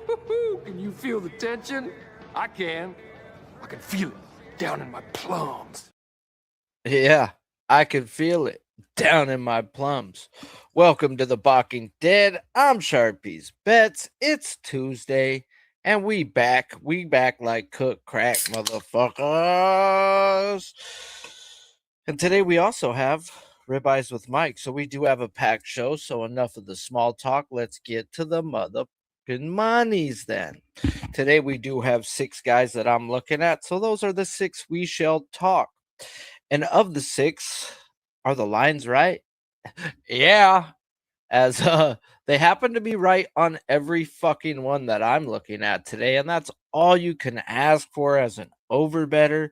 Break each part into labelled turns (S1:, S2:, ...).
S1: Can you feel the tension? I can. I can feel it down in my plums.
S2: Yeah, I can feel it down in my plums. Welcome to the Balking Dead. I'm Sharpies Bets. It's Tuesday, and we back. We back like cook crack, motherfuckers. And today we also have Ribeyes with Mike. So we do have a packed show. So enough of the small talk. Let's get to the motherfucking monies then. Today we do have 6 guys that I'm looking at. So those are the 6 we shall talk. And of the 6, are the lines right? Yeah, as they happen to be right on every fucking one that I'm looking at today, and that's all you can ask for as an overbetter.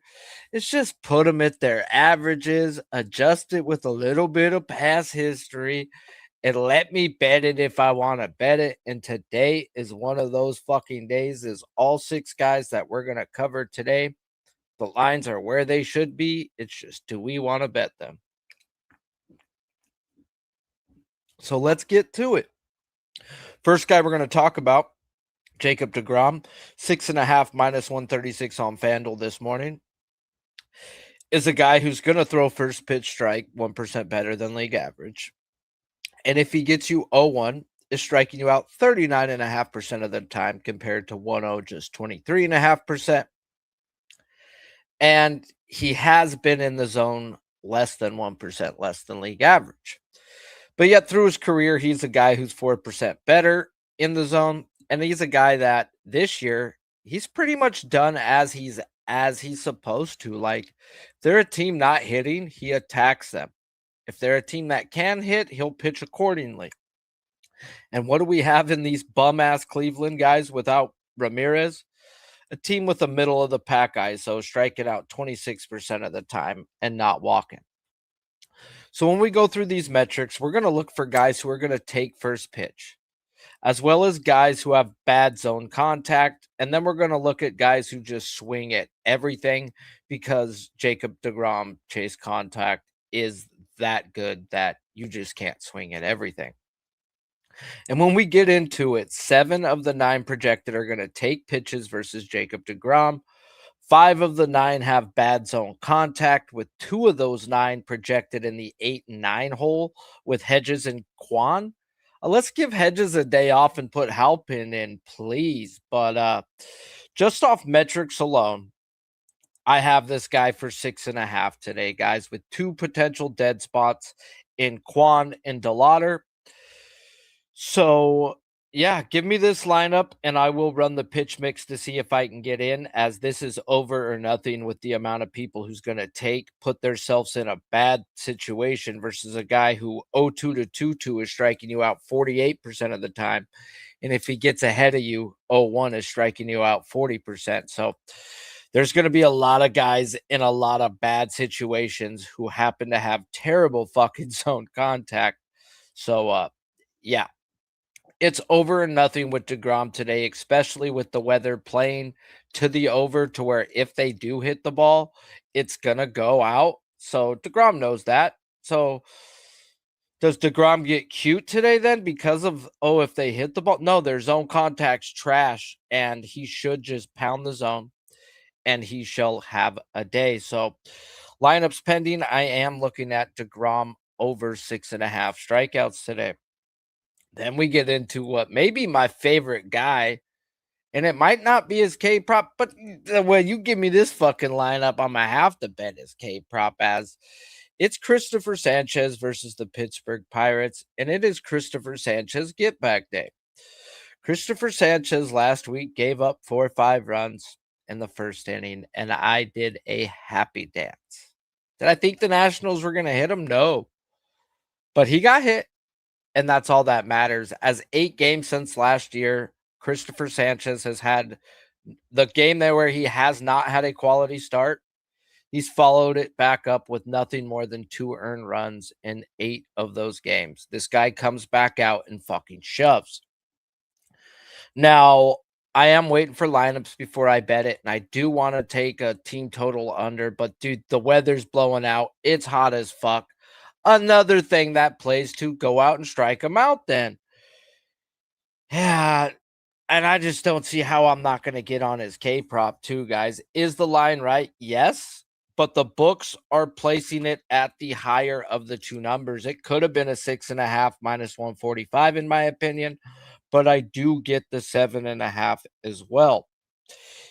S2: It's just put them at their averages, adjust it with a little bit of past history, and let me bet it if I want to bet it. And today is one of those fucking days. Is all 6 guys that we're gonna cover today. The lines are where they should be. It's just, do we want to bet them? So let's get to it. First guy we're going to talk about, Jacob deGrom, 6.5 minus 136 on FanDuel this morning. Is a guy who's going to throw first pitch strike 1% better than league average. And if he gets you 0-1, is striking you out 39.5% of the time compared to 1-0, just 23.5%. And he has been in the zone less than 1% less than league average. But yet through his career, he's a guy who's 4% better in the zone. And he's a guy that this year, he's pretty much done as he's supposed to. Like, if they're a team not hitting, he attacks them. If they're a team that can hit, he'll pitch accordingly. And what do we have in these bum-ass Cleveland guys without Ramirez? A team with a middle-of-the-pack ISO, striking out 26% of the time and not walking. So when we go through these metrics, we're going to look for guys who are going to take first pitch, as well as guys who have bad zone contact. And then we're going to look at guys who just swing at everything because Jacob deGrom chase contact is that good that you just can't swing at everything. And when we get into it, 7 of the 9 projected are going to take pitches versus Jacob deGrom. 5 of the 9 have bad zone contact, with 2 of those 9 projected in the 8 and 9 hole with Hedges and Quan. Let's give Hedges a day off and put Halpin in, please. But just off metrics alone, I have this guy for 6.5 today, guys, with 2 potential dead spots in Quan and DeLauder. So, yeah, give me this lineup and I will run the pitch mix to see if I can get in, as this is over or nothing with the amount of people who's going to put themselves in a bad situation versus a guy who 0-2 to 2-2 is striking you out 48% of the time. And if he gets ahead of you, 0-1 is striking you out 40%. So there's going to be a lot of guys in a lot of bad situations who happen to have terrible fucking zone contact. So, yeah. It's over and nothing with deGrom today, especially with the weather playing to the over, to where if they do hit the ball, it's going to go out. So deGrom knows that. So does deGrom get cute today then because of, if they hit the ball? No, their zone contact's trash, and he should just pound the zone, and he shall have a day. So lineups pending. I am looking at deGrom over 6.5 strikeouts today. Then we get into what may be my favorite guy, and it might not be his K prop, but when you give me this fucking lineup, I'm gonna have to bet his K prop, as it's Christopher Sanchez versus the Pittsburgh Pirates, and it is Christopher Sanchez get back day. Christopher Sanchez last week gave up 4 or 5 runs in the first inning, and I did a happy dance. Did I think the Nationals were gonna hit him? No, but he got hit. And that's all that matters. As 8 games since last year, Christopher Sanchez has had the game there where he has not had a quality start. He's followed it back up with nothing more than 2 earned runs in 8 of those games. This guy comes back out and fucking shoves. Now, I am waiting for lineups before I bet it, and I do want to take a team total under, but dude, the weather's blowing out. It's hot as fuck. Another thing that plays to go out and strike him out then. Yeah, And I just don't see how I'm not going to get on his K prop too, guys. Is the line right? Yes. But the books are placing it at the higher of the two numbers. It could have been a 6.5 minus 145, in my opinion, but I do get the 7.5 as well.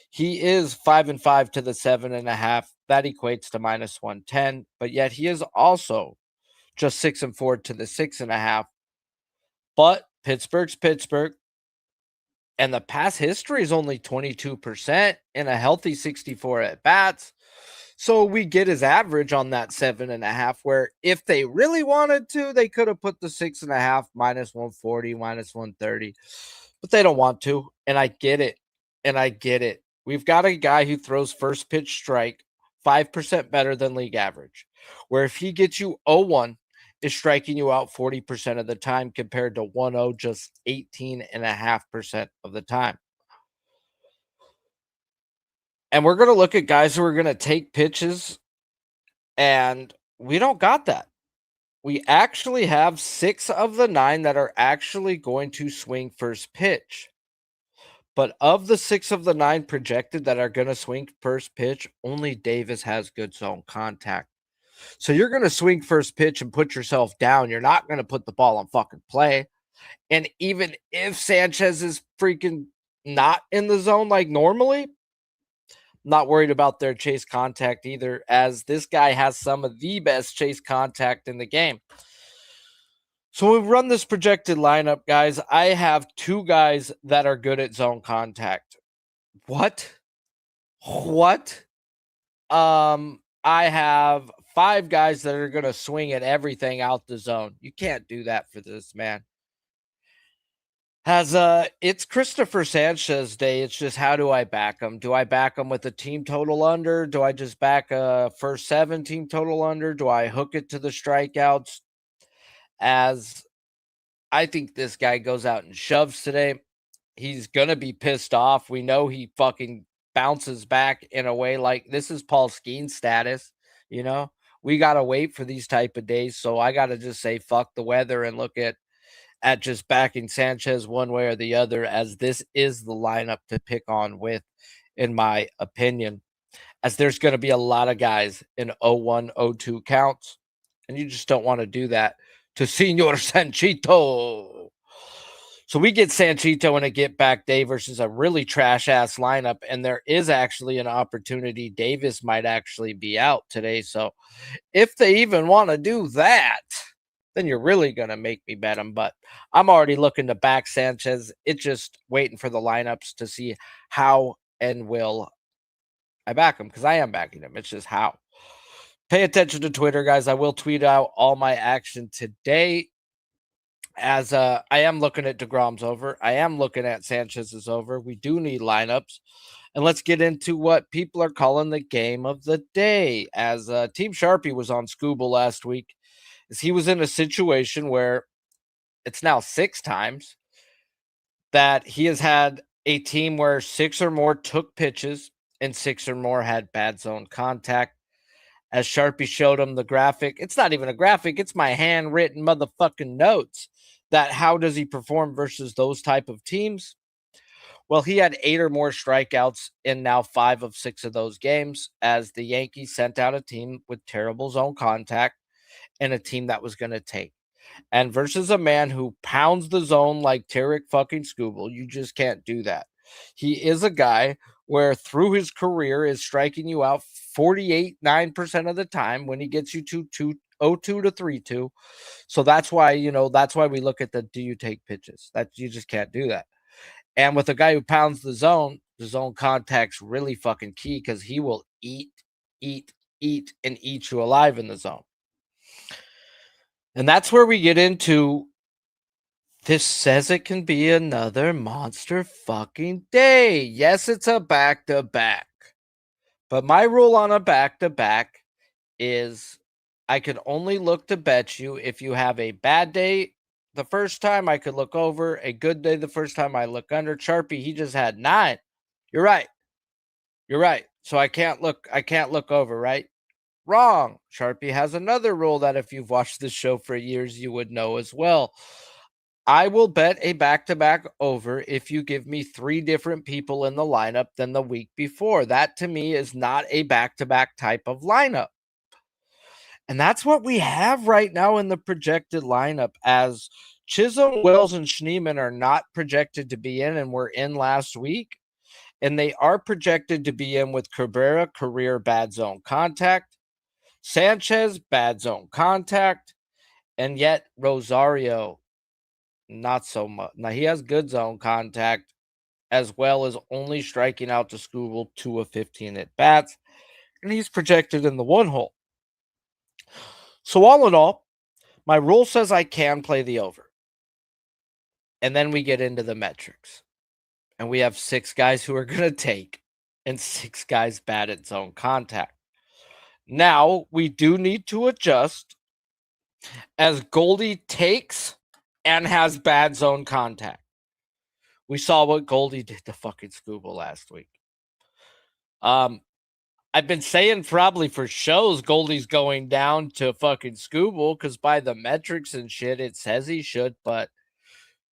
S2: He is 5-5 to the 7.5. That equates to minus 110, but yet he is also just 6-4 to the 6.5. But Pittsburgh's Pittsburgh, and the pass history is only 22% in a healthy 64 at bats. So we get his average on that 7.5, where if they really wanted to, they could have put the 6.5 minus 140, minus 130, but they don't want to. And I get it. And I get it. We've got a guy who throws first pitch strike 5% better than league average, where if he gets you 0-1, is striking you out 40% of the time compared to 1-0 just 18.5% of the time. And we're going to look at guys who are going to take pitches, and we don't got that. We actually have 6 of the 9 that are actually going to swing first pitch. But of the 6 of the 9 projected that are going to swing first pitch, only Davis has good zone contact. So you're going to swing first pitch and put yourself down. You're not going to put the ball on fucking play. And even if Sanchez is freaking not in the zone like normally, not worried about their chase contact either, as this guy has some of the best chase contact in the game. So we've run this projected lineup, guys. I have 2 guys that are good at zone contact. What? I have 5 guys that are going to swing at everything out the zone. You can't do that for this man. It's Christopher Sanchez day. It's just, how do I back him? Do I back him with a team total under? Do I just back a first 7 team total under? Do I hook it to the strikeouts? As I think this guy goes out and shoves today, he's gonna be pissed off. We know he fucking bounces back in a way like this is Paul Skeen status. We gotta wait for these type of days. So I gotta just say fuck the weather and look at just backing Sanchez one way or the other, as this is the lineup to pick on with, in my opinion, as there's going to be a lot of guys in 0-1, 0-2 counts, and you just don't want to do that to Senor Sanchito. So we get Sanchito in a get back day versus a really trash ass lineup, and there is actually an opportunity Davis might actually be out today. So if they even want to do that, then you're really going to make me bet him. But I'm already looking to back Sanchez. It's just waiting for the lineups to see how and will I back him, because I am backing him. It's just how. Pay attention to Twitter, guys. I will tweet out all my action today, as I am looking at DeGrom's over. I am looking at Sanchez's over. We do need lineups. And let's get into what people are calling the game of the day, as Team Sharpie was on Scooble last week. Is he was in a situation where it's now 6 times that he has had a team where 6 or more took pitches and 6 or more had bad zone contact. As Sharpie showed him the graphic, it's not even a graphic, it's my handwritten motherfucking notes, that how does he perform versus those type of teams. Well, he had 8 or more strikeouts in now 5 of 6 of those games, as the Yankees sent out a team with terrible zone contact and a team that was going to take. And versus a man who pounds the zone like Tarek fucking Scooble, you just can't do that. He is a guy where through his career is striking you out 9% of the time when he gets you to 0-2 to 3-2. So that's why, that's why we look at the do you take pitches. That you just can't do that. And with a guy who pounds the zone contact's really fucking key, because he will eat, and eat you alive in the zone. And that's where we get into, this says it can be another monster fucking day. Yes, it's a back-to-back. But my rule on a back-to-back is I could only look to bet you if you have a bad day the first time. I could look over. A good day the first time, I look under. Sharpie, he just had 9. You're right. So I can't look over, right? Wrong. Sharpie has another rule that if you've watched this show for years, you would know as well. I will bet a back-to-back over if you give me 3 different people in the lineup than the week before. That to me is not a back-to-back type of lineup. And that's what we have right now in the projected lineup, as Chisholm, Wells, and Schneemann are not projected to be in and were in last week. And they are projected to be in with Cabrera, career bad zone contact, Sanchez, bad zone contact, and yet Rosario, not so much. Now, he has good zone contact as well as only striking out to Skubal 2 of 15 at bats, and he's projected in the 1 hole. So, all in all, my rule says I can play the over. And then we get into the metrics. And we have 6 guys who are going to take and 6 guys bad at zone contact. Now, we do need to adjust as Goldie takes and has bad zone contact. We saw what Goldie did to fucking Skubal last week. I've been saying probably for shows Goldie's going down to fucking Skubal because by the metrics and shit, it says he should, but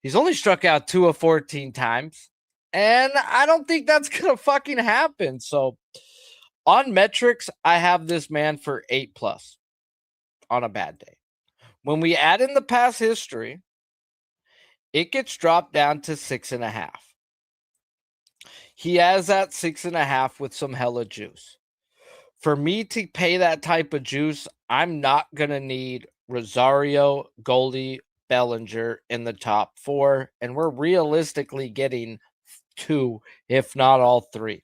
S2: he's only struck out 2 of 14 times. And I don't think that's going to fucking happen. So on metrics, I have this man for 8+ on a bad day. When we add in the past history, it gets dropped down to 6.5. He has that 6.5 with some hella juice. For me to pay that type of juice, I'm not going to need Rosario, Goldie, Bellinger in the top 4. And we're realistically getting 2, if not all 3.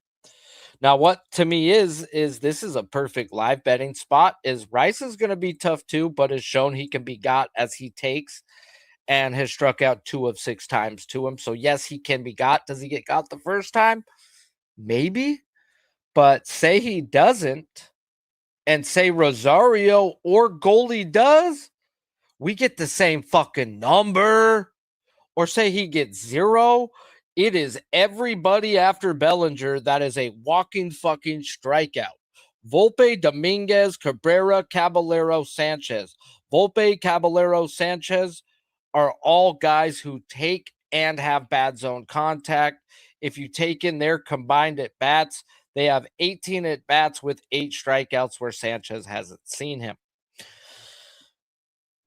S2: Now, what to me is this is a perfect live betting spot. Is Rice is going to be tough too, but has shown he can be got as he takes and has struck out 2 of 6 times to him. So, yes, he can be got. Does he get got the first time? Maybe. But say he doesn't, and say Rosario or Goldie does, we get the same fucking number. Or say he gets 0. It is everybody after Bellinger that is a walking fucking strikeout. Volpe, Dominguez, Cabrera, Caballero, Sanchez. Volpe, Caballero, Sanchez are all guys who take and have bad zone contact. If you take in their combined at bats, they have 18 at bats with 8 strikeouts where Sanchez hasn't seen him.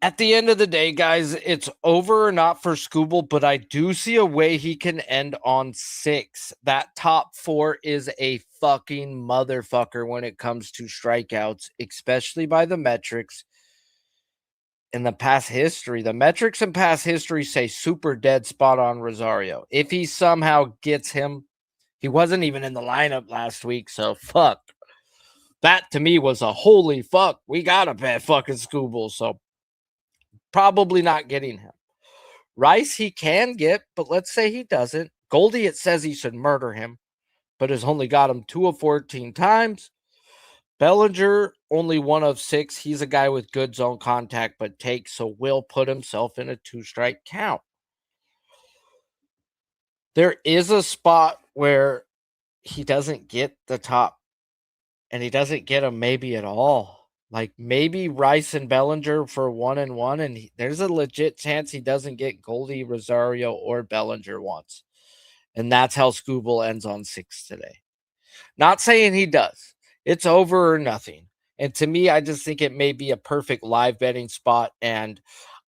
S2: At the end of the day, guys, it's over or not for Skubal, but I do see a way he can end on 6. That top 4 is a fucking motherfucker when it comes to strikeouts, especially by the metrics. In the past history, the metrics in past history say super dead spot on Rosario. If he somehow gets him, he wasn't even in the lineup last week, so fuck. That to me was a holy fuck. We gotta bet fucking Skubal, so probably not getting him. Rice he can get, but let's say he doesn't. Goldie, it says he should murder him, but has only got him 2 of 14 times. Bellinger, only 1 of 6. He's a guy with good zone contact, but takes, so will put himself in a 2-strike count. There is a spot where he doesn't get the top, and he doesn't get him maybe at all. Like maybe Rice and Bellinger for 1 and 1, and there's a legit chance he doesn't get Goldie, Rosario, or Bellinger once. And that's how Skubal ends on 6 today. Not saying he does. It's over or nothing. And to me, I just think it may be a perfect live betting spot, and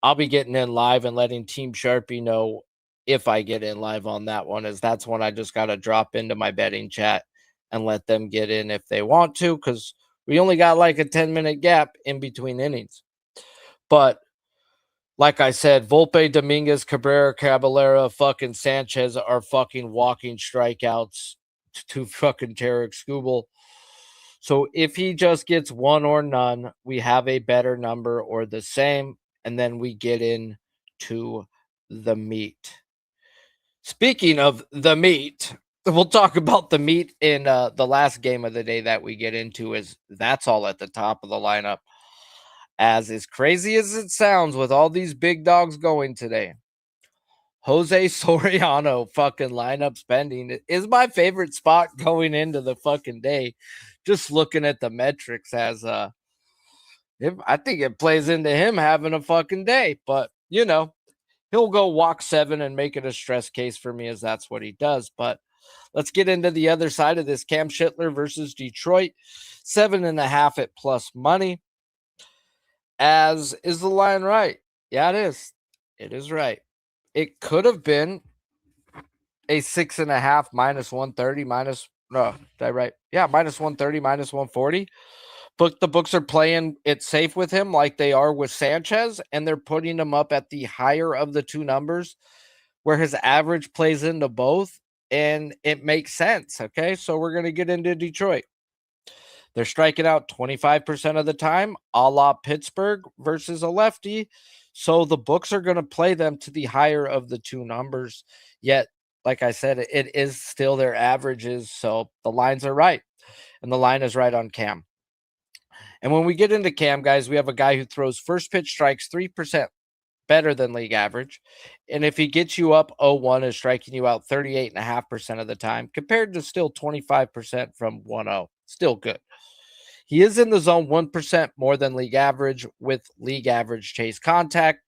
S2: I'll be getting in live and letting Team Sharpie know if I get in live on that one, as that's one I just got to drop into my betting chat and let them get in if they want to, because we only got like a 10-minute gap in between innings. But like I said, Volpe, Dominguez, Cabrera, Caballero, fucking Sanchez are fucking walking strikeouts to fucking Tarek Skubal. So if he just gets 1 or none, we have a better number or the same, and then we get into the meat. Speaking of the meat, we'll talk about the meat in the last game of the day that we get into, is that's all at the top of the lineup. As crazy as it sounds with all these big dogs going today, Jose Soriano fucking lineup spending is my favorite spot going into the fucking day. Just looking at the metrics, as I think it plays into him having a fucking day. But he'll go walk 7 and make it a stress case for me, as that's what he does. But let's get into the other side of this. Cam Schittler versus Detroit, 7.5 at plus money. As is the line right? Yeah, it is. It is right. It could have been a 6.5 minus 130 minus. No, did I right? Yeah, minus 130 minus 140. But the books are playing it safe with him like they are with Sanchez, and they're putting him up at the higher of the two numbers where his average plays into both, and it makes sense. Okay, so we're going to get into Detroit. They're striking out 25% of the time, a la Pittsburgh versus a lefty. So the books are going to play them to the higher of the two numbers. Yet, like I said, it is still their averages. So the lines are right. And the line is right on Cam. And when we get into Cam, guys, we have a guy who throws first pitch strikes 3% better than league average. And if he gets you up 0-1, is striking you out 38.5% of the time, compared to still 25% from 1-0. Still good. He is in the zone 1% more than league average with league average chase contact.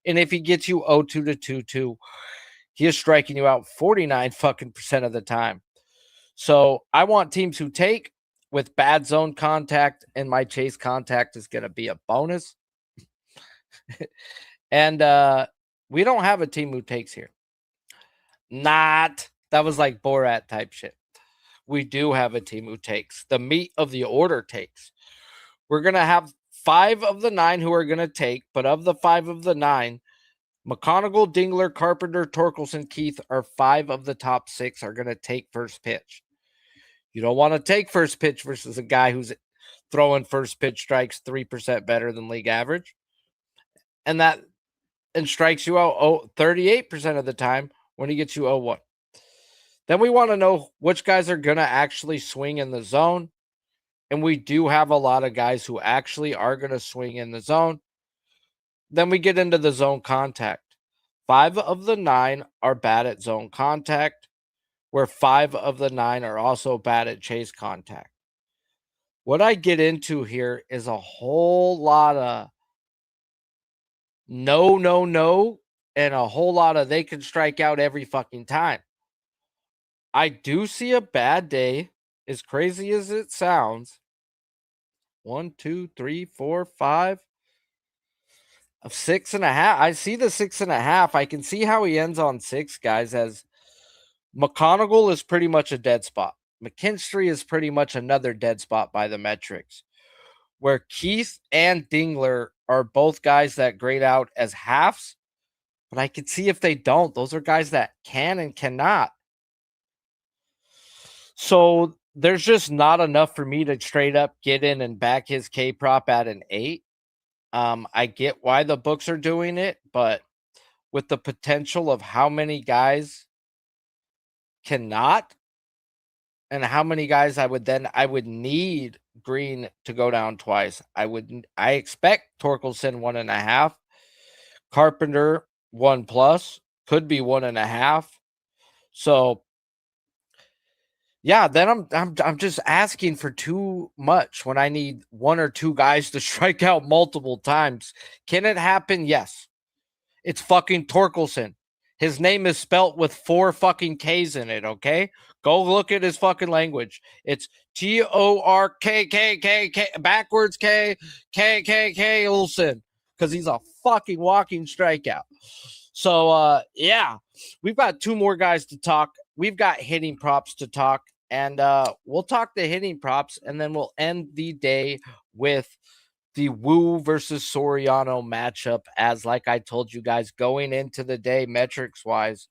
S2: And if he gets you 0-2 to 2-2, he is striking you out 49% of the time. So I want teams who take with bad zone contact, and my chase contact is going to be a bonus. And we don't have a team who takes here. That was like Borat type shit. We do have a team who takes. The meat of the order takes. We're going to have 5 of the 9 who are going to take, but of the 5 of the 9, McConaughey, Dingler, Carpenter, Torkelson, Keith are 5 of the top 6 are going to take first pitch. You don't want to take first pitch versus a guy who's throwing first pitch strikes 3% better than league average. And strikes you out 38% of the time when he gets you 0-1. Then we want to know which guys are going to actually swing in the zone. And we do have a lot of guys who actually are going to swing in the zone. Then we get into the zone contact. 5 of the 9 are bad at zone contact, where 5 of the 9 are also bad at chase contact. What I get into here is a whole lot of no, and a whole lot of they can strike out every fucking time. I do see a bad day, as crazy as it sounds. 1, 2, 3, 4, 5 of 6.5. I see the 6.5. I can see how he ends on 6, guys, as McConaughey is pretty much a dead spot. McKinstry is pretty much another dead spot by the metrics, where Keith and Dingler are both guys that grade out as halves, but I can see if they don't. Those are guys that can and cannot. So there's just not enough for me to straight up get in and back his K prop at an 8. I get why the books are doing it, but with the potential of how many guys cannot and how many guys I would need Green to go down twice. I expect Torkelson 1.5, Carpenter 1+, could be 1.5. So yeah, then I'm just asking for too much when I need 1 or 2 guys to strike out multiple times. Can it happen? Yes. It's fucking Torkelson. His name is spelt with 4 fucking K's in it, okay? Go look at his fucking language. It's Torkk backwards K Olsen, because he's a fucking walking strikeout. So yeah, we've got 2 more guys to talk. We've got hitting props to talk, and we'll talk the hitting props, and then we'll end the day with the Wu versus Soriano matchup. As like I told you guys going into the day, metrics wise,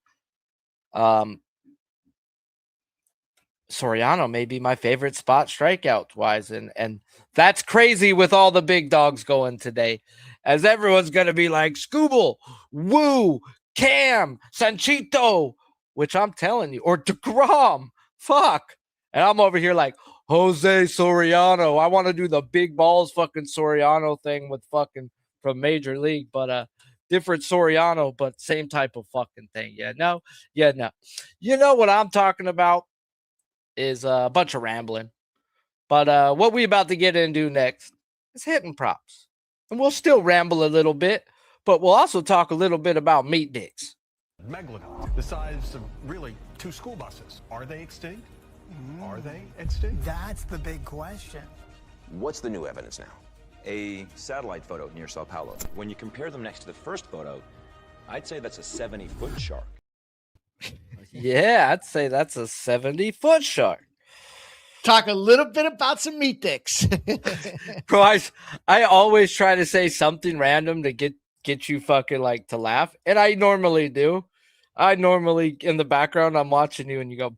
S2: Soriano may be my favorite spot strikeout wise, and that's crazy with all the big dogs going today, as everyone's gonna be like Scooble, Wu, Cam, Sanchito, which I'm telling you, or DeGrom, fuck, and I'm over here like Jose Soriano. I want to do the big balls fucking Soriano thing with fucking from Major League, but different Soriano, but same type of fucking thing. No. You know what I'm talking about is a bunch of rambling. But what we about to get into next is hitting props. And we'll still ramble a little bit, but we'll also talk a little bit about meat dicks.
S3: Megalodon, the size of really 2 school buses. Are they extinct? Are they extinct?
S4: That's the big question.
S5: What's the new evidence now? A satellite photo near Sao Paulo. When you compare them next to the first photo, I'd say that's a 70-foot shark.
S2: Yeah, I'd say that's a 70-foot shark.
S6: Talk a little bit about some meat dicks.
S2: Bro, I always try to say something random to get you fucking like to laugh, and I normally do. I normally in the background I'm watching you, and you go,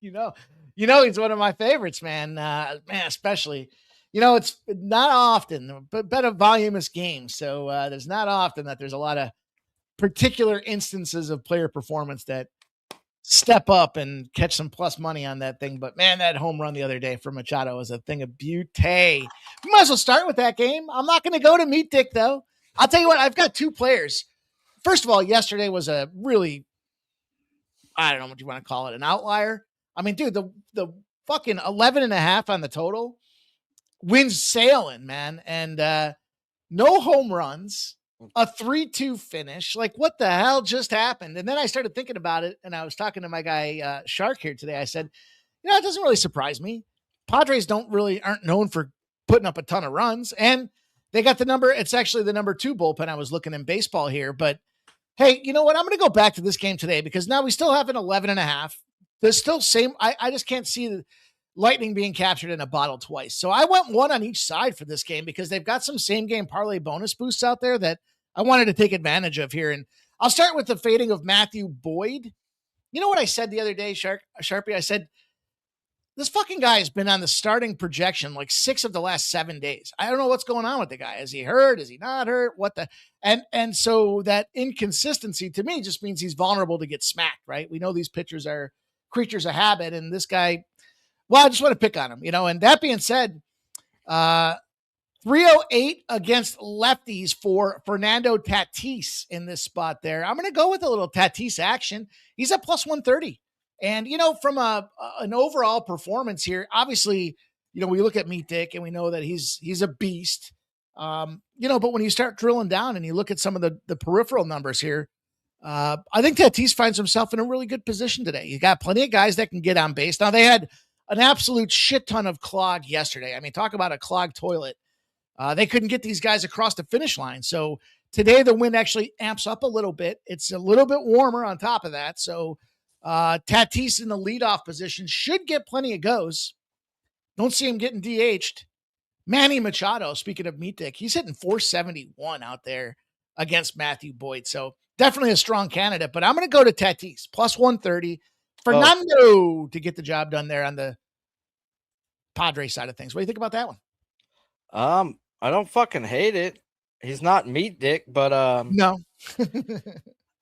S6: you know, he's one of my favorites, man. Man, especially, it's not often, but bet a voluminous game. So there's not often that there's a lot of particular instances of player performance that step up and catch some plus money on that thing. But man, that home run the other day for Machado was a thing of beauty. We might as well start with that game. I'm not going to go to meat dick though. I'll tell you what, I've got 2 players. First of all, yesterday was a really, I don't know what you want to call it, an outlier. I mean, dude, the fucking 11.5 on the total wins sailing, man. And no home runs, a 3-2 finish. Like, what the hell just happened? And then I started thinking about it, and I was talking to my guy Shark here today. I said, it doesn't really surprise me. Padres aren't known for putting up a ton of runs, and they got it's actually the number 2 bullpen. I was looking in baseball here, but hey, you know what? I'm going to go back to this game today because now we still have an 11.5. There's still same. I just can't see the Lightning being captured in a bottle twice. So I went 1 on each side for this game because they've got some same game parlay bonus boosts out there that I wanted to take advantage of here. And I'll start with the fading of Matthew Boyd. You know what I said the other day, Sharpie? I said, this fucking guy has been on the starting projection like 6 of the last 7 days. I don't know what's going on with the guy. Is he hurt? Is he not hurt? What the? And so that inconsistency to me just means he's vulnerable to get smacked, right? We know these pitchers are creatures of habit, and this guy, well, I just want to pick on him, and that being said, 308 against lefties for Fernando Tatis in this spot there. I'm going to go with a little Tatis action. He's at plus 130. And, from an overall performance here, obviously, we look at Meat Dick and we know that he's a beast. But when you start drilling down and you look at some of the peripheral numbers here, I think Tatis finds himself in a really good position today. You got plenty of guys that can get on base. Now, they had an absolute shit ton of clog yesterday. I mean, talk about a clogged toilet. They couldn't get these guys across the finish line. So today the wind actually amps up a little bit. It's a little bit warmer on top of that. So Tatis in the leadoff position should get plenty of goes. Don't see him getting DH'd. Manny Machado, speaking of Meat Dick, he's hitting 471 out there against Matthew Boyd. So definitely a strong candidate, but I'm going to go to Tatis plus 130. Fernando to get the job done there on the Padre side of things. What do you think about that one?
S2: I don't fucking hate it. He's not Meat Dick, but
S6: no.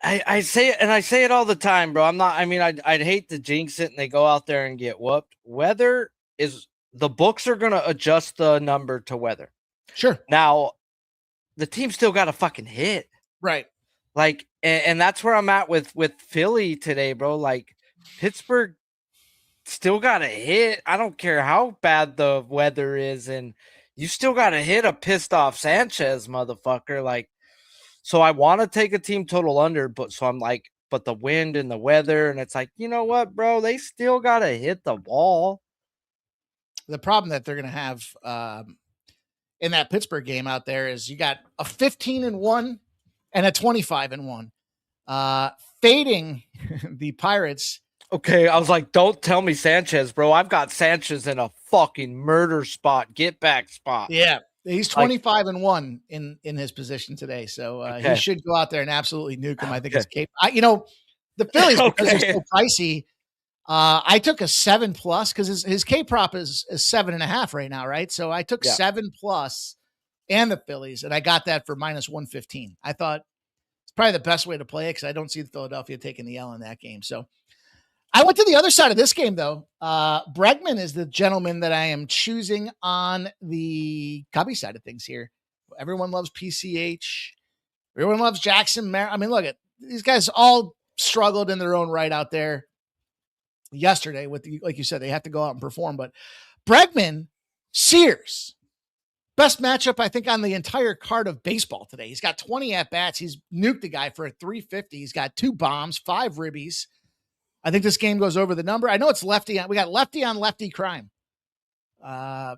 S2: I say it, and I say it all the time, bro. I'd hate to jinx it and they go out there and get whooped. Weather is, the books are going to adjust the number to weather.
S6: Sure.
S2: Now, the team still got to fucking hit.
S6: Right.
S2: Like, and that's where I'm at with Philly today, bro. Like, Pittsburgh still got to hit. I don't care how bad the weather is, and you still got to hit a pissed off Sanchez, motherfucker. Like, so I want to take a team total under, but the wind and the weather, and it's like, you know what, bro? They still got to hit the ball.
S6: The problem that they're going to have in that Pittsburgh game out there is you got a 15-1 and a 25-1. Fading the Pirates.
S2: Okay, I was like, don't tell me Sanchez, bro. I've got Sanchez in a fucking murder spot, get back spot.
S6: Yeah, he's 25-1 in his position today, so he should go out there and absolutely nuke him. I think it's capable. The Phillies, because they're so pricey. I took a 7+ because his K prop is 7.5 right now, right? So I took 7+ and the Phillies, and I got that for minus 115. I thought it's probably the best way to play it because I don't see Philadelphia taking the L in that game. So I went to the other side of this game, though. Bregman is the gentleman that I am choosing on the Cubby side of things here. Everyone loves PCH. Everyone loves Jackson. I mean, look at these guys all struggled in their own right out there yesterday with like you said, they have to go out and perform. But Bregman, Sears, best matchup, I think, on the entire card of baseball today. He's got 20 at-bats. He's nuked the guy for a 350. He's got 2 bombs, 5 ribbies. I think this game goes over the number. I know it's lefty. We got lefty on lefty crime. But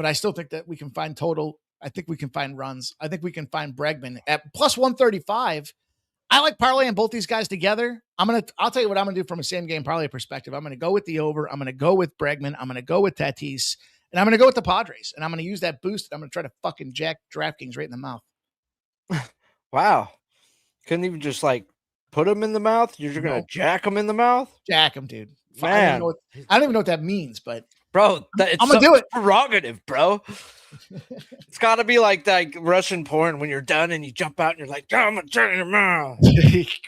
S6: I still think that we can find total. I think we can find runs. I think we can find Bregman at plus 135. I like parlaying both these guys together. I'll tell you what I'm going to do from a same game parlay perspective. I'm going to go with the over. I'm going to go with Bregman. I'm going to go with Tatis. And I'm going to go with the Padres. And I'm going to use that boost. I'm going to try to fucking jack DraftKings right in the mouth.
S2: Wow. Couldn't even just like put him in the mouth? You're just going to jack him in the mouth?
S6: Jack him, dude.
S2: Man.
S6: I don't even know what that means, but.
S2: Bro,
S6: I'm going to do it.
S2: Prerogative, bro. It's got to be like Russian porn when you're done and you jump out and you're like, I'm going to turn your mouth.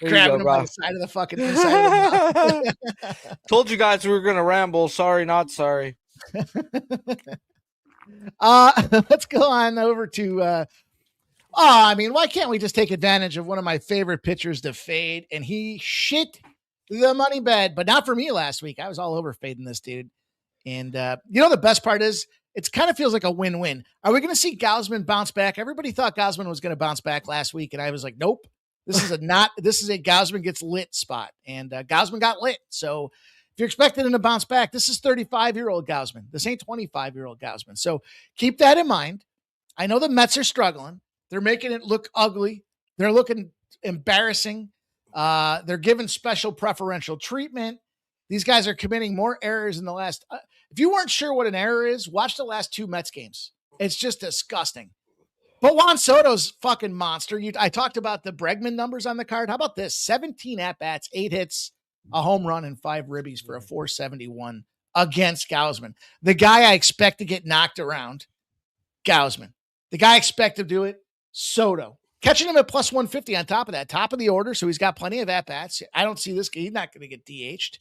S6: Grabbing him on the side of the fucking inside of the mouth.
S2: Told you guys we were going to ramble. Sorry, not sorry.
S6: Let's go on over to why can't we just take advantage of one of my favorite pitchers to fade? And he shit the money bed, but not for me last week. I was all over fading this dude. And the best part is it kind of feels like a win-win. Are we going to see Gausman bounce back? Everybody thought Gausman was going to bounce back last week, and I was like, nope. This is a Gausman gets lit spot, and Gausman got lit. So if you're expecting him to bounce back, this is 35-year-old Gausman. This ain't 25-year-old Gausman. So keep that in mind. I know the Mets are struggling. They're making it look ugly. They're looking embarrassing. They're giving special preferential treatment. These guys are committing more errors in the last. If you weren't sure what an error is, watch the last 2 Mets games. It's just disgusting. But Juan Soto's fucking monster. I talked about the Bregman numbers on the card. How about this? 17 at-bats, 8 hits, a home run, and 5 ribbies for a 471 against Gausman. The guy I expect to get knocked around, Gausman. The guy I expect to do it, Soto. Catching him at plus 150 on top of that, top of the order, so he's got plenty of at-bats. I don't see this guy. He's not going to get DH'd.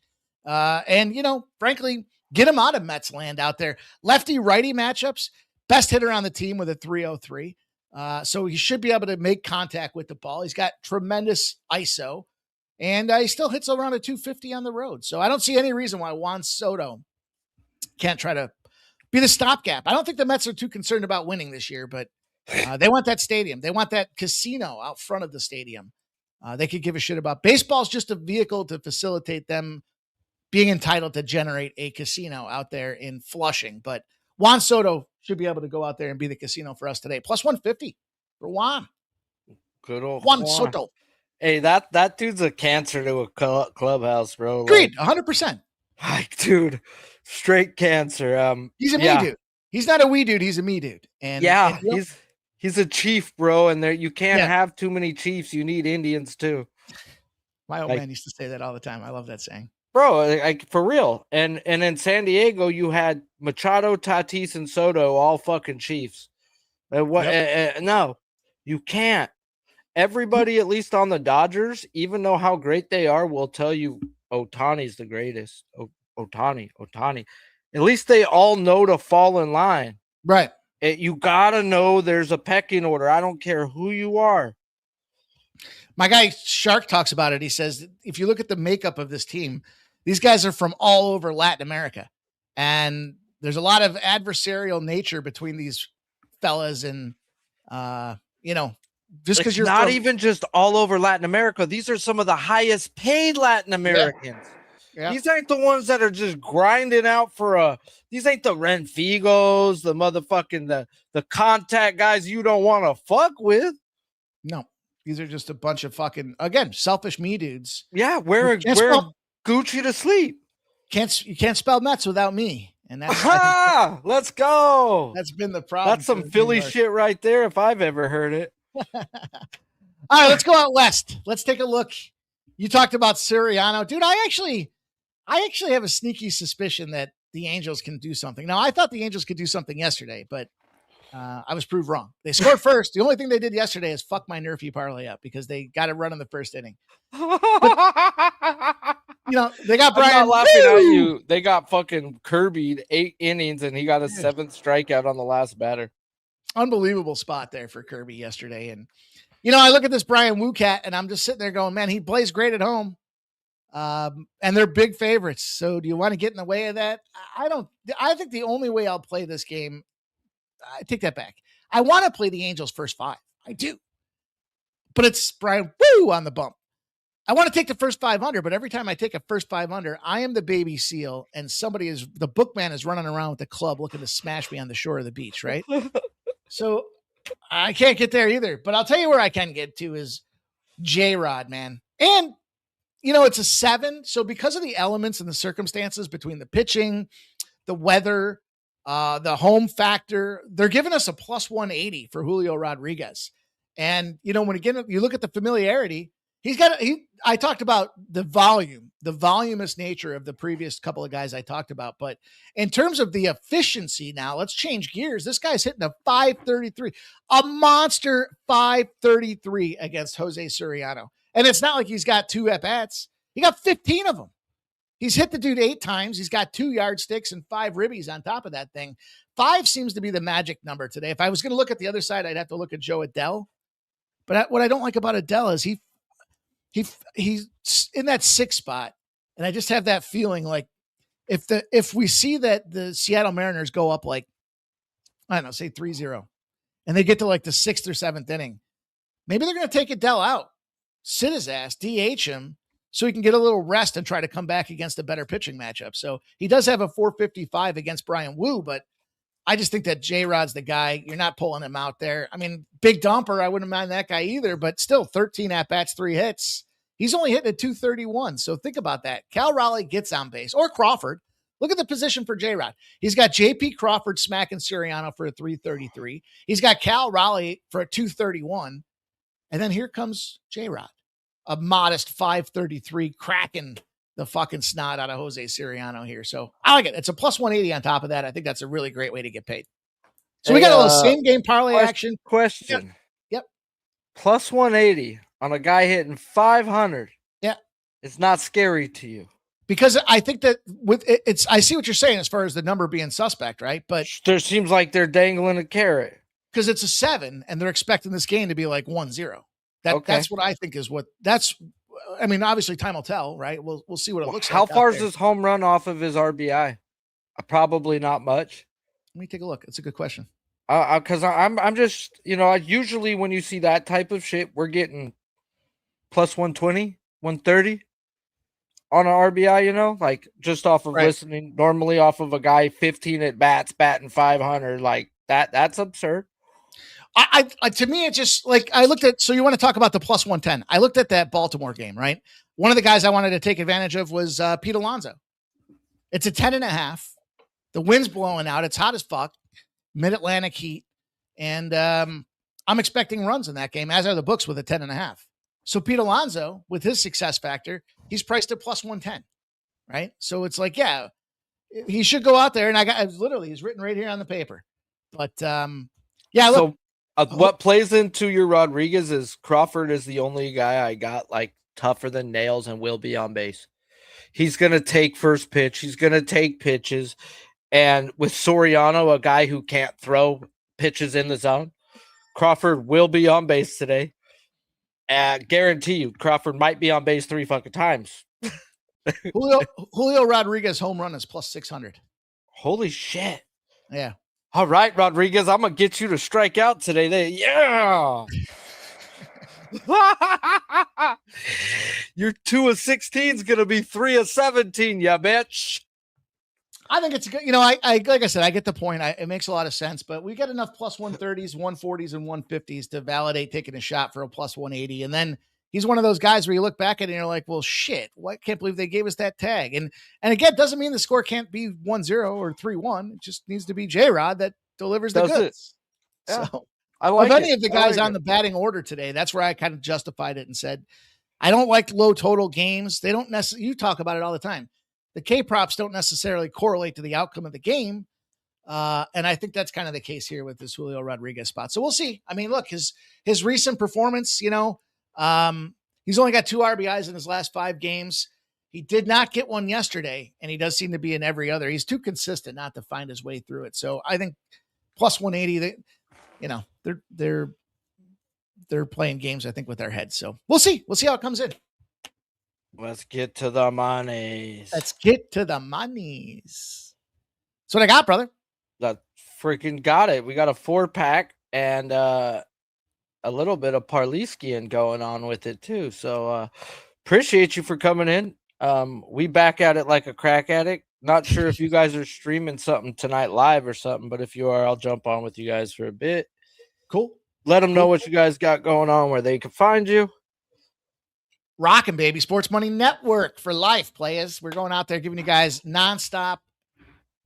S6: Frankly, get him out of Mets land out there. Lefty-righty matchups, best hitter on the team with a 303. So he should be able to make contact with the ball. He's got tremendous ISO, and he still hits around a 250 on the road. So I don't see any reason why Juan Soto can't try to be the stopgap. I don't think the Mets are too concerned about winning this year, but they want that stadium. They want that casino out front of the stadium. They could give a shit about. Baseball's just a vehicle to facilitate them being entitled to generate a casino out there in Flushing. But Juan Soto should be able to go out there and be the casino for us today. Plus 150 for Juan.
S2: Good old
S6: Juan Soto.
S2: Hey, that dude's a cancer to a clubhouse, bro.
S6: Agreed, 100%.
S2: Like, dude, straight cancer.
S6: He's a me dude. He's not a we dude. He's a me dude. And
S2: he's a chief, bro. And you can't have too many chiefs. You need Indians too.
S6: My old man used to say that all the time. I love that saying.
S2: Bro, like for real. And in San Diego, you had Machado, Tatis, and Soto, all fucking Chiefs. No, you can't. Everybody, at least on the Dodgers, even though how great they are, will tell you Ohtani's the greatest. Ohtani. At least they all know to fall in line.
S6: Right.
S2: You got to know there's a pecking order. I don't care who you are.
S6: My guy Shark talks about it. He says, if you look at the makeup of this team, these guys are from all over Latin America. And there's a lot of adversarial nature between these fellas. And, just because you're
S2: not even just all over Latin America. These are some of the highest paid Latin Americans. Yeah. These ain't the ones that are just grinding out these ain't the Renfigos, the motherfucking, the contact guys you don't want to fuck with.
S6: No. These are just a bunch of fucking, again, selfish me dudes.
S2: Yeah, wear Gucci to sleep.
S6: You can't spell Mets without me. And that's
S2: let's go.
S6: That's been the problem.
S2: That's some Philly shit right there if I've ever heard it.
S6: All right, let's go out west. Let's take a look. You talked about Sirianno. Dude, I actually have a sneaky suspicion that the Angels can do something. Now, I thought the Angels could do something yesterday, but I was proved wrong. They scored first. The only thing they did yesterday is fuck my Nerfy parlay up because they got a run in the first inning. But, they got Brian.
S2: I'm not laughing at you. They got fucking Kirby'd 8 innings and he got a 7th strikeout on the last batter.
S6: Unbelievable spot there for Kirby yesterday. And, I look at this Brian Wu cat and I'm just sitting there going, man, he plays great at home. And they're big favorites. So do you want to get in the way of that? I think the only way I'll play this game, I take that back. I want to play the Angels first 5. I do. But it's Brian Woo on the bump. I want to take the first 500, but every time I take a first 500, I am the baby seal, and the bookman is running around with the club looking to smash me on the shore of the beach, right? So I can't get there either. But I'll tell you where I can get to is J-Rod, man. And, it's a 7. So because of the elements and the circumstances between the pitching, the weather, the home factor, they're giving us a plus 180 for Julio Rodriguez. And, when again, you look at the familiarity, I talked about the voluminous nature of the previous couple of guys I talked about. But in terms of the efficiency now, let's change gears. This guy's hitting a 533, a monster 533 against Jose Suriano. And it's not like he's got 2 at-bats. He got 15 of them. He's hit the dude 8 times. He's got 2 yardsticks and 5 ribbies on top of that thing. 5 seems to be the magic number today. If I was going to look at the other side, I'd have to look at Joe Adell. But what I don't like about Adell is he's in that 6 spot. And I just have that feeling like if we see that the Seattle Mariners go up like, I don't know, say 3-0, and they get to like the 6th or 7th inning, maybe they're going to take Adell out, sit his ass, DH him, so he can get a little rest and try to come back against a better pitching matchup. So he does have a 455 against Brian Woo, but I just think that J-Rod's the guy. You're not pulling him out there. I mean, Big Dumper, I wouldn't mind that guy either, but still 13 at-bats, 3 hits. He's only hitting at 231. So think about that. Cal Raleigh gets on base, or Crawford. Look at the position for J-Rod. He's got J.P. Crawford smacking Suriano for a 333. He's got Cal Raleigh for a 231. And then here comes J-Rod, a modest 533, cracking the fucking snot out of Jose Suriano here. So I like it. It's a plus 180 on top of that. I think that's a really great way to get paid. So we got a little same game parlay action.
S2: Question.
S6: Yep.
S2: Plus 180 on a guy hitting 500.
S6: Yeah.
S2: It's not scary to you.
S6: Because I think that I see what you're saying as far as the number being suspect, right? But
S2: there seems like they're dangling a carrot.
S6: Because it's a 7 and they're expecting this game to be like 1-0. That's what I think is I mean, obviously time will tell, right? We'll see what it looks like.
S2: How far is this home run off of his RBI? Probably not much.
S6: Let me take a look. It's a good question.
S2: Because I'm just, usually when you see that type of shit, we're getting plus 120, 130 on an RBI, like just off of listening, normally off of a guy 15 at bats, batting 500, like that's absurd.
S6: To me, it's just like I looked at. So you want to talk about the plus 110? I looked at that Baltimore game, right? One of the guys I wanted to take advantage of was Pete Alonso. It's a 10.5. The wind's blowing out. It's hot as fuck. Mid-Atlantic heat, and I'm expecting runs in that game, as are the books with a 10.5. So Pete Alonso, with his success factor, he's priced at plus 110, right? So it's like, yeah, he should go out there, and he's written right here on the paper. But yeah, look.
S2: So what plays into your Rodriguez is Crawford is the only guy I got like tougher than nails and will be on base. He's going to take first pitch. He's going to take pitches. And with Suriano, a guy who can't throw pitches in the zone, Crawford will be on base today. Guarantee you, Crawford might be on base 3 fucking times.
S6: Julio Rodriguez home run is plus 600.
S2: Holy shit.
S6: Yeah.
S2: All right, Rodriguez, I'm going to get you to strike out today. Yeah. Your 2 of 16 is going to be 3 of 17, ya bitch.
S6: I think it's a good, I like I said, I get the point. It makes a lot of sense, but we got enough plus 130s, 140s, and 150s to validate taking a shot for a plus 180. And then he's one of those guys where you look back at it and you're like, well, shit, I can't believe they gave us that tag. And again, doesn't mean the score can't be 1-0 or 3-1. It just needs to be J-Rod that delivers the goods.
S2: Yeah.
S6: So
S2: I like
S6: of any of the guys on the batting order today, that's where I kind of justified it and said, I don't like low total games. They don't necessarily, you talk about it all the time. The K props don't necessarily correlate to the outcome of the game. And I think that's kind of the case here with this Julio Rodriguez spot. So we'll see. I mean, look, his recent performance, he's only got 2 RBIs in his last 5 games. He did not get one yesterday, and he does seem to be in every other. He's too consistent not to find his way through it. So I think plus 180, they're playing games, I think, with their heads. So we'll see. We'll see how it comes in.
S2: Let's get to the monies.
S6: That's what I got, brother.
S2: That freaking got it. We got a 4-pack and a little bit of Parliskian going on with it too. So appreciate you for coming in. We back at it like a crack addict. Not sure if you guys are streaming something tonight live or something, but if you are, I'll jump on with you guys for a bit.
S6: Cool.
S2: Let them know what you guys got going on, where they can find you.
S6: Rockin', baby. Sports Money Network for life, players. We're going out there giving you guys nonstop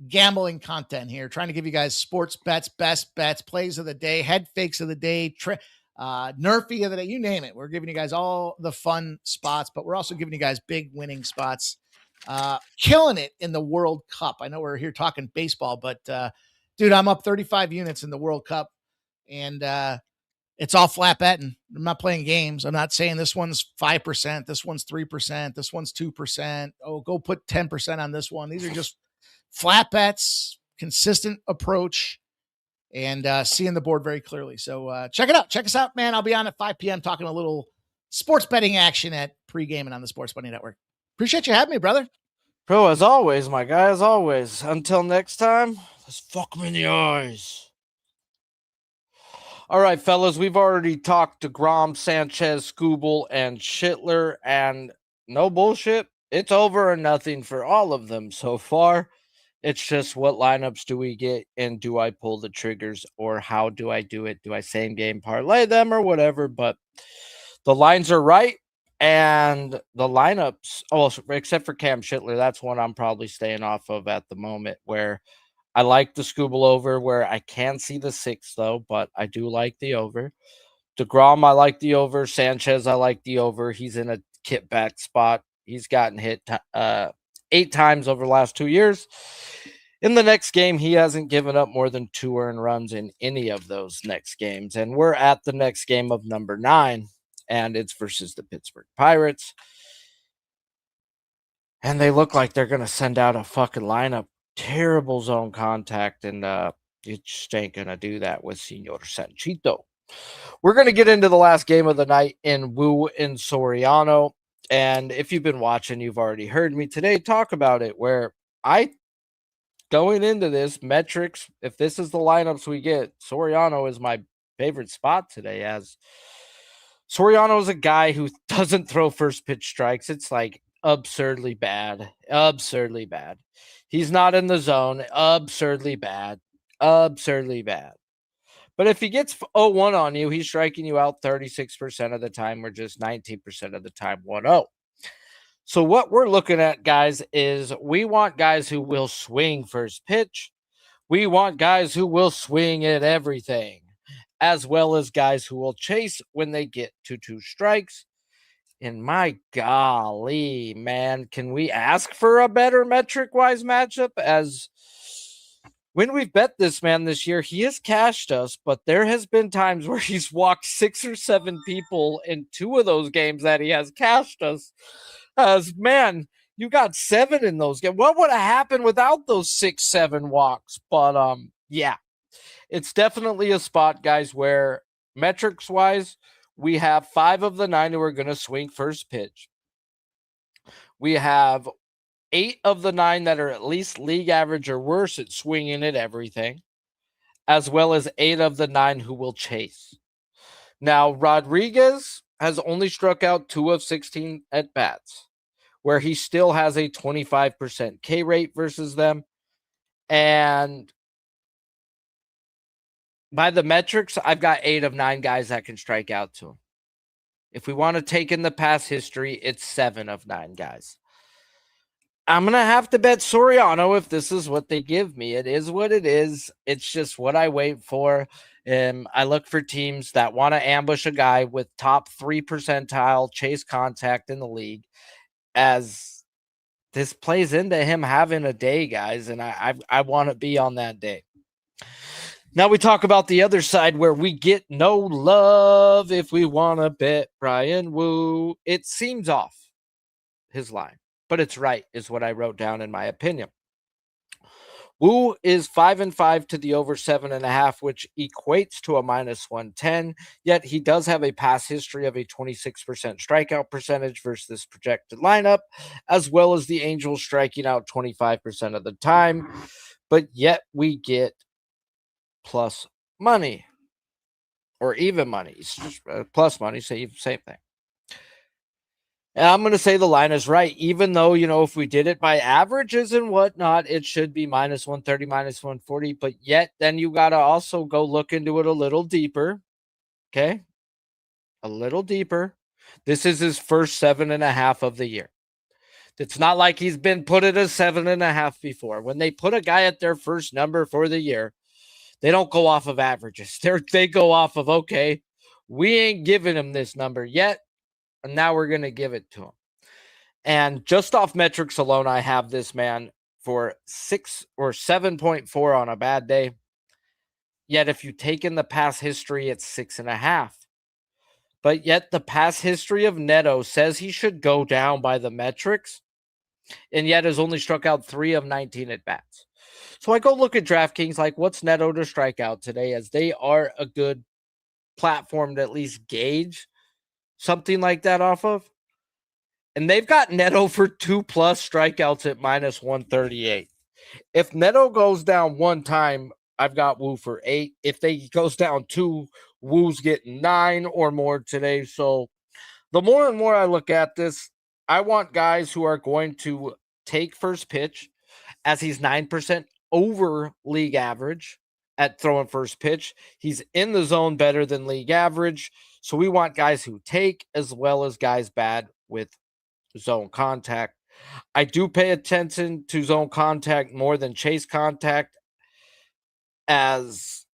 S6: gambling content here, trying to give you guys sports bets, best bets, plays of the day, head fakes of the day, nerfy of the day, you name it. We're giving you guys all the fun spots, but we're also giving you guys big winning spots. Killing it in the World Cup. I know we're here talking baseball, but dude, I'm up 35 units in the World Cup, and it's all flat betting. I'm not playing games. I'm not saying this one's 5%, this one's 3%, this one's 2%. Oh, go put 10% on this one. These are just flat bets, consistent approach, and seeing the board very clearly. So check it out. Check us out, man. I'll be on at 5 p.m. talking a little sports betting action at pre-gaming on the Sports Money Network. Appreciate you having me, brother.
S2: Bro, as always, my guy, as always. Until next time, let's fuck him in the eyes. All right, fellas, we've already talked to Grom, Sanchez, Skubal, and Schittler, and no bullshit. It's over or nothing for all of them so far. It's just what lineups do we get, and do I pull the triggers, or how do I do it? Do I same game parlay them or whatever? But the lines are right, and the lineups, except for Cam Schittler, that's one I'm probably staying off of at the moment, where I like the Skubal over, where I can see the 6, though, but I do like the over. DeGrom, I like the over. Sanchez, I like the over. He's in a kit back spot. He's gotten hit 8 times over the last 2 years. In the next game, he hasn't given up more than 2 earned runs in any of those next games. And we're at the next game of number 9, and it's versus the Pittsburgh Pirates. And they look like they're going to send out a fucking lineup. Terrible zone contact, and you just ain't going to do that with Senor Sanchito. We're going to get into the last game of the night in Wu and Soriano. And if you've been watching, you've already heard me today talk about it, where going into this, metrics, if this is the lineups we get, Soriano is my favorite spot today, as Soriano is a guy who doesn't throw first pitch strikes. It's like absurdly bad. He's not in the zone. Absurdly bad. But if he gets 0-1 on you, he's striking you out 36% of the time, or just 19% of the time 1-0. So what we're looking at, guys, is we want guys who will swing first pitch. We want guys who will swing at everything, as well as guys who will chase when they get to 2 strikes. And my golly, man, can we ask for a better metric-wise matchup? As when we've bet this man this year, he has cashed us, but there has been times where he's walked 6 or 7 people in 2 of those games that he has cashed us. As man, you got 7 in those games. What would have happened without those 6, 7 walks? But yeah, it's definitely a spot, guys, where metrics-wise, we have 5 of the 9 who are going to swing first pitch. We have 8 of the 9 that are at least league average or worse at swinging at everything, as well as 8 of the 9 who will chase. Now, Rodriguez has only struck out 2 of 16 at bats, where he still has a 25% K rate versus them. And by the metrics, I've got 8 of 9 guys that can strike out to him. If we want to take in the past history, it's 7 of 9 guys. I'm going to have to bet Soriano if this is what they give me. It is what it is. It's just what I wait for. I look for teams that want to ambush a guy with top 3 percentile chase contact in the league, as this plays into him having a day, guys, and I want to be on that day. Now we talk about the other side, where we get no love if we want to bet Brian Wu. It seems off, his line, but it's right, is what I wrote down in my opinion. Wu is 5-5 to the over 7.5, which equates to a -110. Yet he does have a past history of a 26% strikeout percentage versus this projected lineup, as well as the Angels striking out 25% of the time. But yet we get plus money. or even money, plus money, same thing. And I'm going to say the line is right, even though, if we did it by averages and whatnot, it should be minus 130, minus 140. But yet, then you got to also go look into it a little deeper. Okay. A little deeper. This is his first 7.5 of the year. It's not like he's been put at a 7.5 before. When they put a guy at their first number for the year, they don't go off of averages. They go off of, okay, we ain't giving him this number yet, and now we're going to give it to him. And just off metrics alone, I have this man for 6 or 7.4 on a bad day. Yet if you take in the past history, it's 6.5. But yet the past history of Neto says he should go down by the metrics, and yet has only struck out 3 of 19 at bats. So I go look at DraftKings, like, what's Neto to strike out today, as they are a good platform to at least gauge something like that off of. And they've got Neto for 2+ strikeouts at minus 138. If Neto goes down one time, I've got Woo for 8. If he goes down 2, Woo's getting 9 or more today. So the more and more I look at this, I want guys who are going to take first pitch, as he's 9% over league average at throwing first pitch. He's in the zone better than league average. So we want guys who take, as well as guys bad with zone contact. I do pay attention to zone contact more than chase contact, as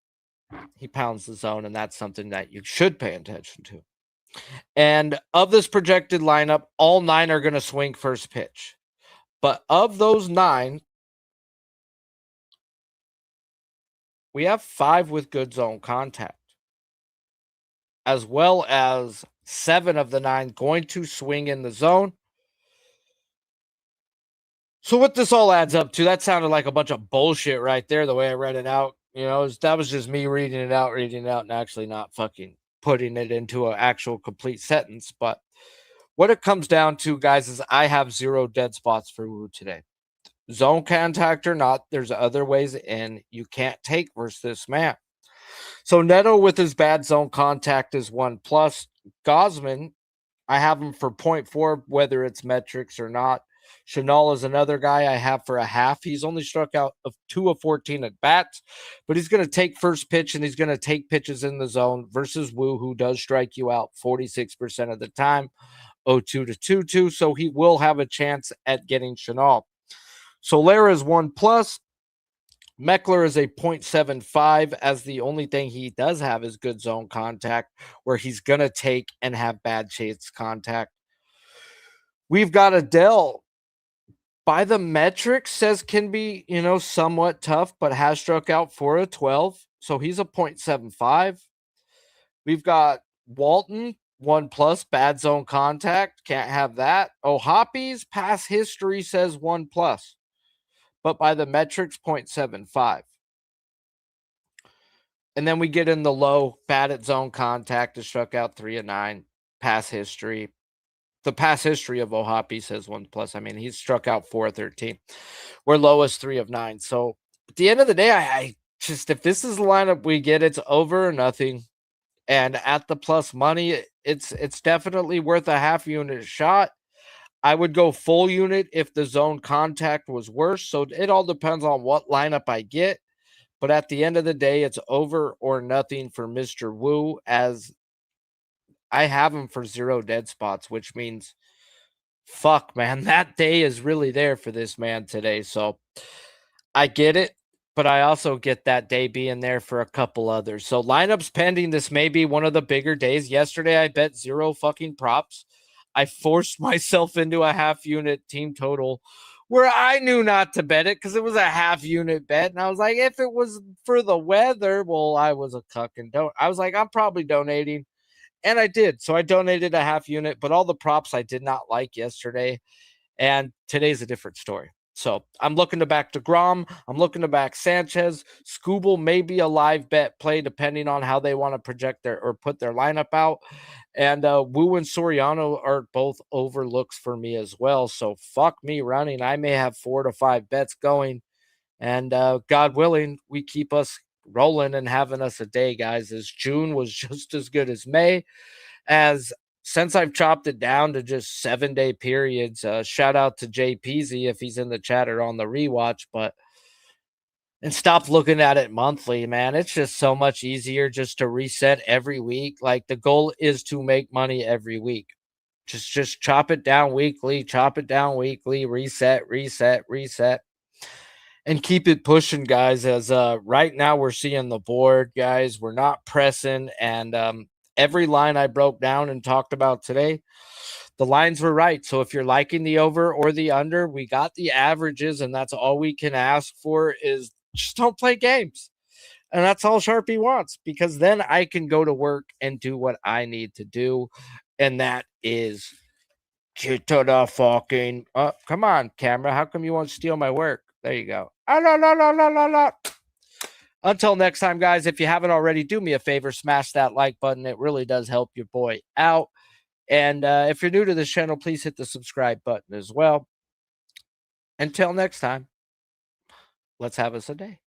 S2: he pounds the zone, and that's something that you should pay attention to. And of this projected lineup, all 9 are going to swing first pitch. But of those 9, we have 5 with good zone contact, as well as 7 of the 9 going to swing in the zone. So what this all adds up to, that sounded like a bunch of bullshit right there, the way I read it out. That was just me reading it out, and actually not fucking putting it into an actual complete sentence. But what it comes down to, guys, is I have 0 dead spots for Woo today. Zone contact or not, there's other ways in. You can't take versus this man. So Neto with his bad zone contact is 1+. Gosman, I have him for 0.4, whether it's metrics or not. Chenal is another guy I have for a half. He's only struck out of 2 of 14 at bats, but he's going to take first pitch, and he's going to take pitches in the zone versus Woo, who does strike you out 46% of the time, 0-2 to 2-2. So he will have a chance at getting Chenal. Solera is 1+. Meckler is a 0.75, as the only thing he does have is good zone contact, where he's going to take and have bad chase contact. We've got Adele, by the metrics, says can be, somewhat tough, but has struck out 4 of 12. So he's a 0.75. We've got Walton, 1+, bad zone contact. Can't have that. O'Hoppy's past history says 1+, but by the metrics, 0.75. And then we get in the low, bad at zone contact, has struck out 3 of 9. Past history. The past history of O'Hoppy says 1+. I mean, he's struck out 4 of 13. We're lowest 3 of 9. So at the end of the day, I just, if this is the lineup we get, it's over or nothing. And at the plus money, it's definitely worth a half unit shot. I would go full unit if the zone contact was worse. So it all depends on what lineup I get. But at the end of the day, it's over or nothing for Mr. Woo, as I have him for 0 dead spots, which means, fuck, man, that day is really there for this man today. So I get it, but I also get that day being there for a couple others. So lineups pending. This may be one of the bigger days. Yesterday, I bet 0 fucking props. I forced myself into a half unit team total where I knew not to bet it because it was a half unit bet. And I was like, if it was for the weather, well, I was a cuck and I was like, I'm probably donating. And I did. So I donated a half unit, but all the props I did not like yesterday. And today's a different story. So I'm looking to back DeGrom. I'm looking to back Sanchez. Scooble may be a live bet play depending on how they want to project their or put their lineup out. And Woo and Soriano are both overlooks for me as well. So fuck me running. I may have 4 to 5 bets going. And God willing, we keep us rolling and having us a day, guys, as June was just as good as May. As since I've chopped it down to just 7-day periods, shout out to JPZ if he's in the chat or on the rewatch, and stop looking at it monthly, man. It's just so much easier just to reset every week. Like, the goal is to make money every week. Just chop it down weekly, reset, and keep it pushing, guys. As right now we're seeing the board, guys. We're not pressing, and every line I broke down and talked about today, the lines were right. So if you're liking the over or the under, we got the averages, and that's all we can ask for is just don't play games. And that's all Sharpie wants, because then I can go to work and do what I need to do. And that is get to the fucking come on, camera. How come you won't steal my work? There you go. Until next time, guys, if you haven't already, do me a favor, smash that like button. It really does help your boy out. And if you're new to this channel, please hit the subscribe button as well. Until next time, let's have us a day.